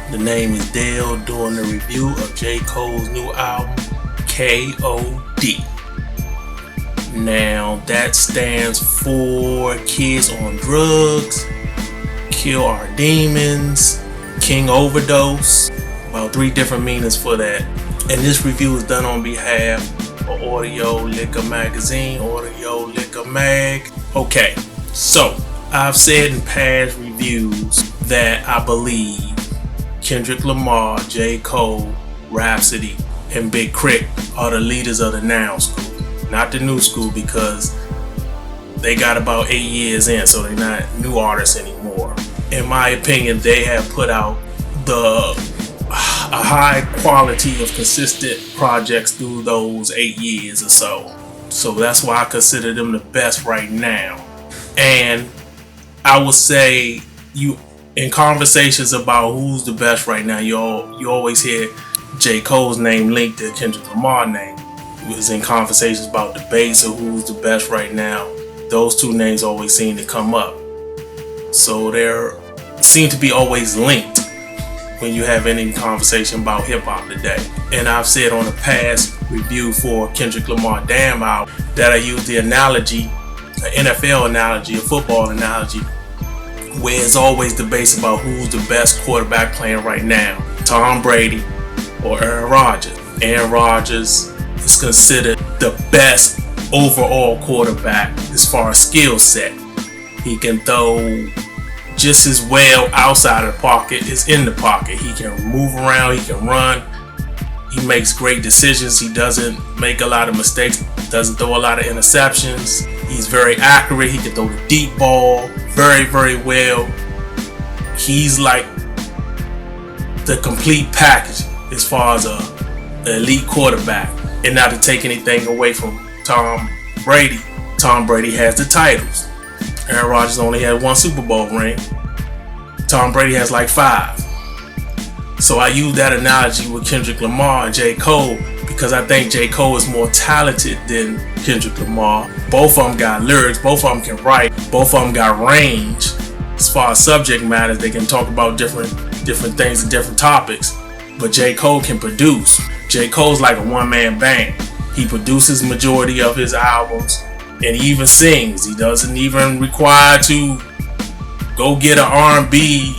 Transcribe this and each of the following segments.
The name is Dale doing the review of J. Cole's new album, K.O.D. Now that stands for Kids on Drugs, Kill Our Demons, King Overdose. About 3 different meanings for that. And this review is done on behalf of Audio Liquor Magazine, Audio Liquor Mag. Okay, so I've said in past reviews that I believe Kendrick Lamar, J. Cole, Rhapsody, and Big Crit are the leaders of the now school, not the new school, because they got about 8 years in, so they're not new artists anymore. In my opinion, they have put out a high quality of consistent projects through those 8 years or so. So that's why I consider them the best right now. And I would say in conversations about who's the best right now, you always hear J. Cole's name linked to Kendrick Lamar's name. It was in conversations about debates of who's the best right now. Those 2 names always seem to come up. So they seem to be always linked when you have any conversation about hip hop today. And I've said on a past review for Kendrick Lamar Damn Out that I use the analogy, an NFL analogy, a football analogy, where it's always debates about who's the best quarterback playing right now, Tom Brady or Aaron Rodgers. Aaron Rodgers is considered the best overall quarterback as far as skill set. He can throw just as well outside of the pocket as in the pocket. He can move around, he can run, he makes great decisions, he doesn't make a lot of mistakes, doesn't throw a lot of interceptions. He's very accurate, he can throw the deep ball very, very well. He's like the complete package as far as an elite quarterback. And not to take anything away from Tom Brady has the titles. Aaron Rodgers only had 1 Super Bowl ring. Tom Brady has like 5. So I use that analogy with Kendrick Lamar and J. Cole because I think J. Cole is more talented than Kendrick Lamar. Both of them got lyrics, both of them can write, both of them got range. As far as subject matters, they can talk about different things and different topics. But J. Cole can produce. J. Cole's like a one-man band. He produces majority of his albums, and he even sings. He doesn't even require to go get an R&B,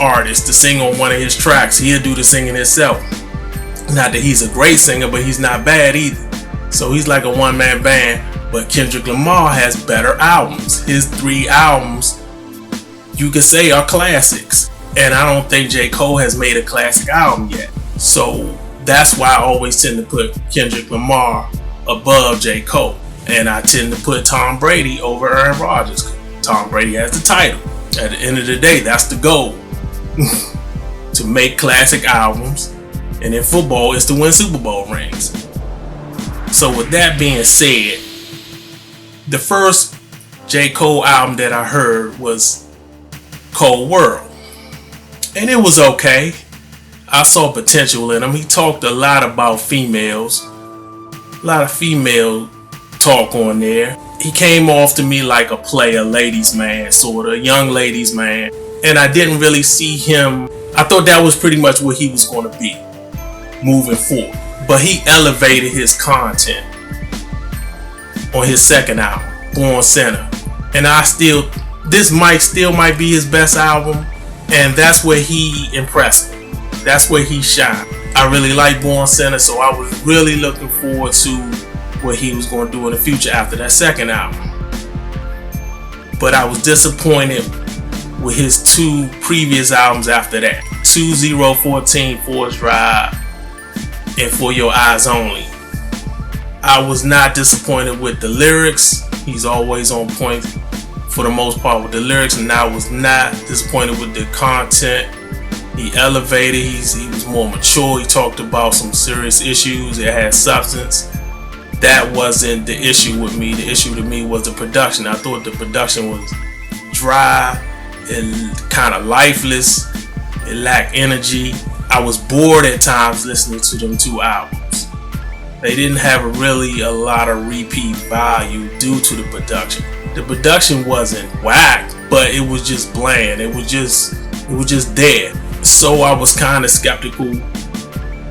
artist to sing on one of his tracks. He'll do the singing himself. Not that he's a great singer, but he's not bad either. So he's like a one-man band. But Kendrick Lamar has better albums. His 3 albums, you could say, are classics. And I don't think J. Cole has made a classic album yet. So that's why I always tend to put Kendrick Lamar above J. Cole. And I tend to put Tom Brady over Aaron Rodgers. Tom Brady has the title. At the end of the day, that's the goal. To make classic albums. And in football, it's to win Super Bowl rings. So with that being said, the first J. Cole album that I heard was Cold World. And it was okay. I saw potential in him. He talked a lot about females. A lot of female talk on there. He came off to me like a player, ladies man, sort of, young ladies man. And I didn't really see him. I thought that was pretty much what he was going to be moving forward. But he elevated his content on his second album, Born Center. And this might be his best album. And that's where he impressed me. That's where he shined. I really like Born Center, so I was really looking forward to what he was going to do in the future after that second album. But I was disappointed with his 2 previous albums after that. 2014, Forest Drive, and For Your Eyes Only. I was not disappointed with the lyrics. He's always on point for the most part with the lyrics, and I was not disappointed with the content. He elevated, he was more mature, he talked about some serious issues, it had substance. That wasn't the issue with me. The issue to me was the production. I thought the production was dry and kind of lifeless. It lacked energy. I was bored at times listening to them 2 albums. They didn't have really a lot of repeat value due to the production. The production wasn't whack, but it was just bland. It was just there. So I was kind of skeptical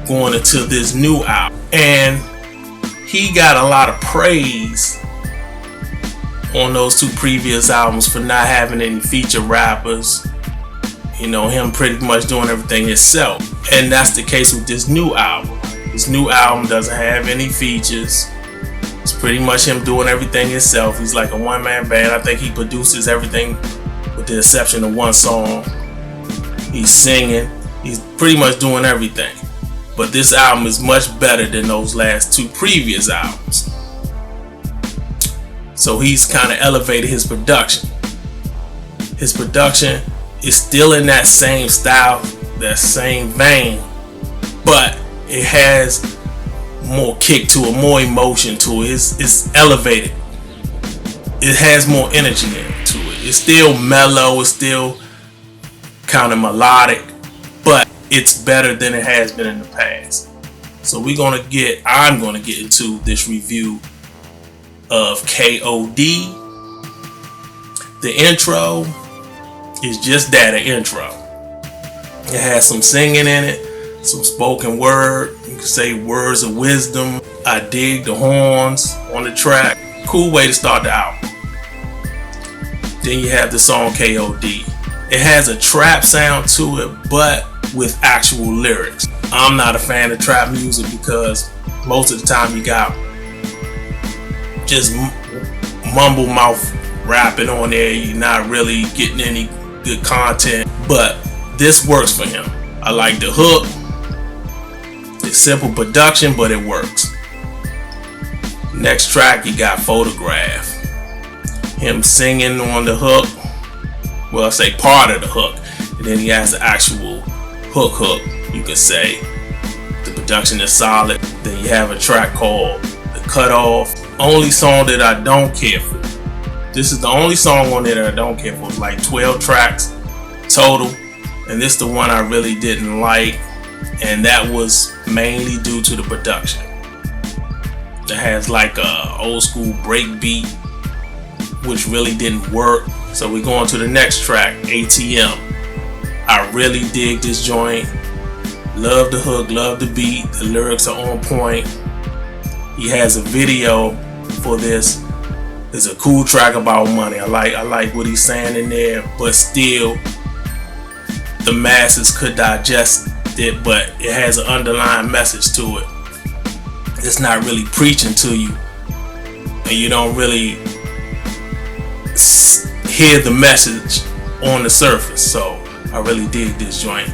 going into this new album, and he got a lot of praise on those 2 previous albums for not having any feature rappers. You know, him pretty much doing everything himself. And that's the case with this new album. This new album doesn't have any features. It's pretty much him doing everything himself. He's like a one-man band. I think he produces everything with the exception of one song. He's singing. He's pretty much doing everything. But this album is much better than those last 2 previous albums. So he's kind of elevated his production. His production is still in that same style, that same vein, but it has more kick to it, more emotion to it. It's elevated. It has more energy into it. It's still mellow. It's still kind of melodic, but it's better than it has been in the past. So I'm gonna get into this review of K.O.D. The intro is just that, an intro. It has some singing in it, some spoken word. You can say words of wisdom. I dig the horns on the track. Cool way to start the album. Then you have the song K.O.D. It has a trap sound to it, but with actual lyrics. I'm not a fan of trap music because most of the time you got just mumble mouth rapping on there. You're not really getting any good content, but this works for him. I like the hook. It's simple production, but it works. Next track, you got Photograph. Him singing on the hook. Well, I say part of the hook, and then he has the actual hook, you could say. The production is solid. Then you have a track called The Cutoff. Only song that I don't care for. This is the only song on there that I don't care for. It's like 12 tracks total, and this is the one I really didn't like, and that was mainly due to the production. It has like a old school break beat, which really didn't work. So we go on to the next track, ATM. I really dig this joint. Love the hook, love the beat. The lyrics are on point. He has a video for this. It's a cool track about money. I like what he's saying in there, but still the masses could digest it, but it has an underlying message to it. It's not really preaching to you, and you don't really hear the message on the surface. So I really dig this joint.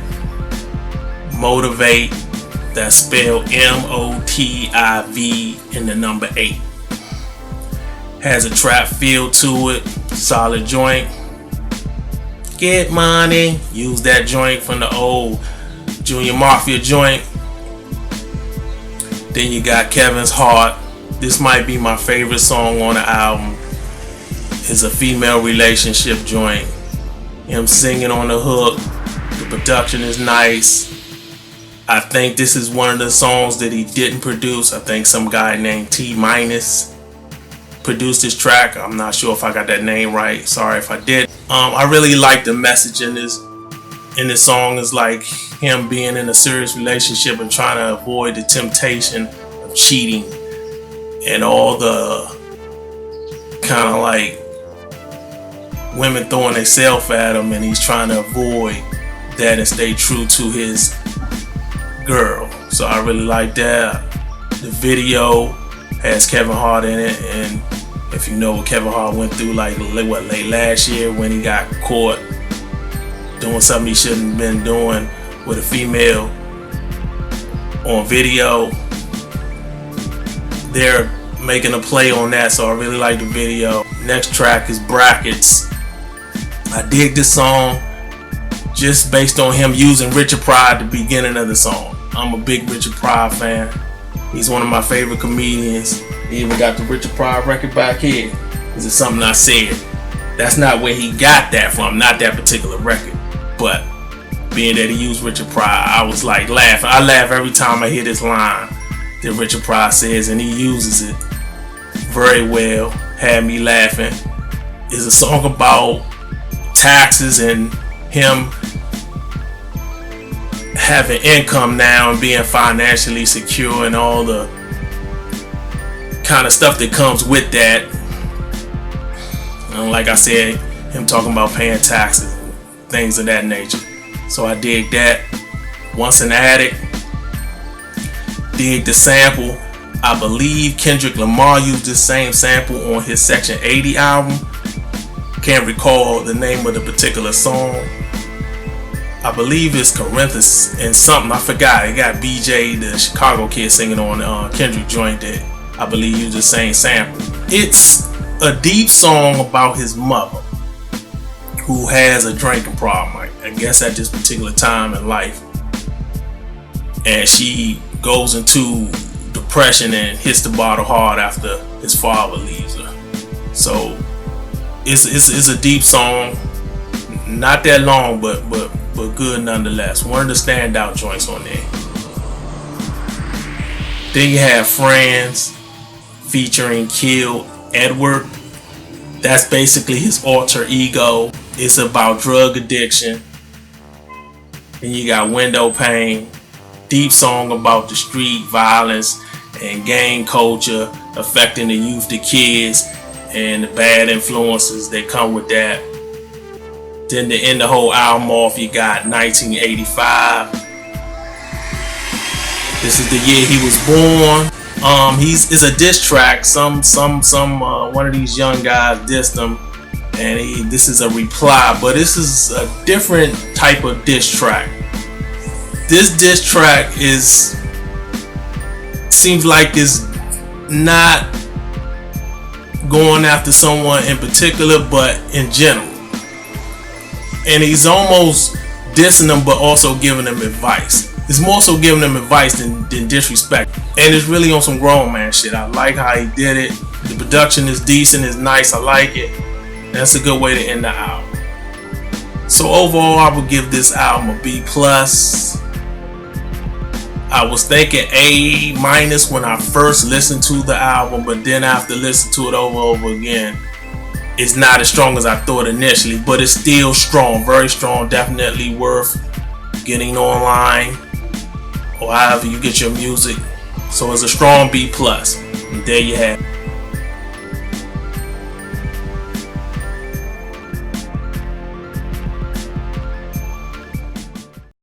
Motivate, that's spelled MOTIV and the number 8. Has a trap feel to it, solid joint. Get money, use that joint from the old Junior Mafia joint. Then you got Kevin's Heart. This might be my favorite song on the album. It's a female relationship joint. Him singing on the hook. The production is nice. I think this is one of the songs that he didn't produce. I think some guy named T- produced this track. I'm not sure if I got that name right. Sorry if I did. I really like the message in this song. Is like him being in a serious relationship and trying to avoid the temptation of cheating and all the kind of like women throwing themselves at him, and he's trying to avoid that and stay true to his girl. So I really like that. The video has Kevin Hart in it, and if you know what Kevin Hart went through late last year when he got caught doing something he shouldn't have been doing with a female on video, they're making a play on that, so I really like the video. Next track is Brackets. I dig this song just based on him using Richard Pryor at the beginning of the song. I'm a big Richard Pryor fan. He's one of my favorite comedians. He even got the Richard Pryor record back here. This is something I said. That's not where he got that from, not that particular record. But being that he used Richard Pryor, I was like laughing. I laugh every time I hear this line that Richard Pryor says, and he uses it very well. Had me laughing. It's a song about taxes and him having income now and being financially secure and all the kind of stuff that comes with that. And like I said, him talking about paying taxes, things of that nature. So I dig that. Once an Addict, dig the sample. I believe Kendrick Lamar used this same sample on his Section 80 album. Can't recall the name of the particular song. I believe it's Corinthus and something. I forgot. It got BJ, the Chicago kid, singing on Kendrick joint that I believe used the same sample. It's a deep song about his mother, who has a drinking problem, I guess at this particular time in life. And she goes into depression and hits the bottle hard after his father leaves her. So it's a deep song, not that long, but good nonetheless. One of the standout joints on there. Then you have Friends featuring K.O.D. That's basically his alter ego. It's about drug addiction. Then you got Window Pane, deep song about the street violence and gang culture affecting the youth, the kids, and the bad influences that come with that. Then to end the whole album off, you got 1985. This is the year he was born. It's a diss track. One of these young guys dissed him, and this is a reply, but this is a different type of diss track. This diss track seems like it's not going after someone in particular, but in general. And he's almost dissing them, but also giving them advice. It's more so giving them advice than disrespect. And it's really on some grown man shit. I like how he did it. The production is decent, it's nice, I like it. That's a good way to end the album. So overall, I would give this album a B+. I was thinking A- when I first listened to the album, but then after listening to it over again, it's not as strong as I thought initially, but it's still strong, very strong, definitely worth getting online or however you get your music. So it's a strong B+. And there you have it.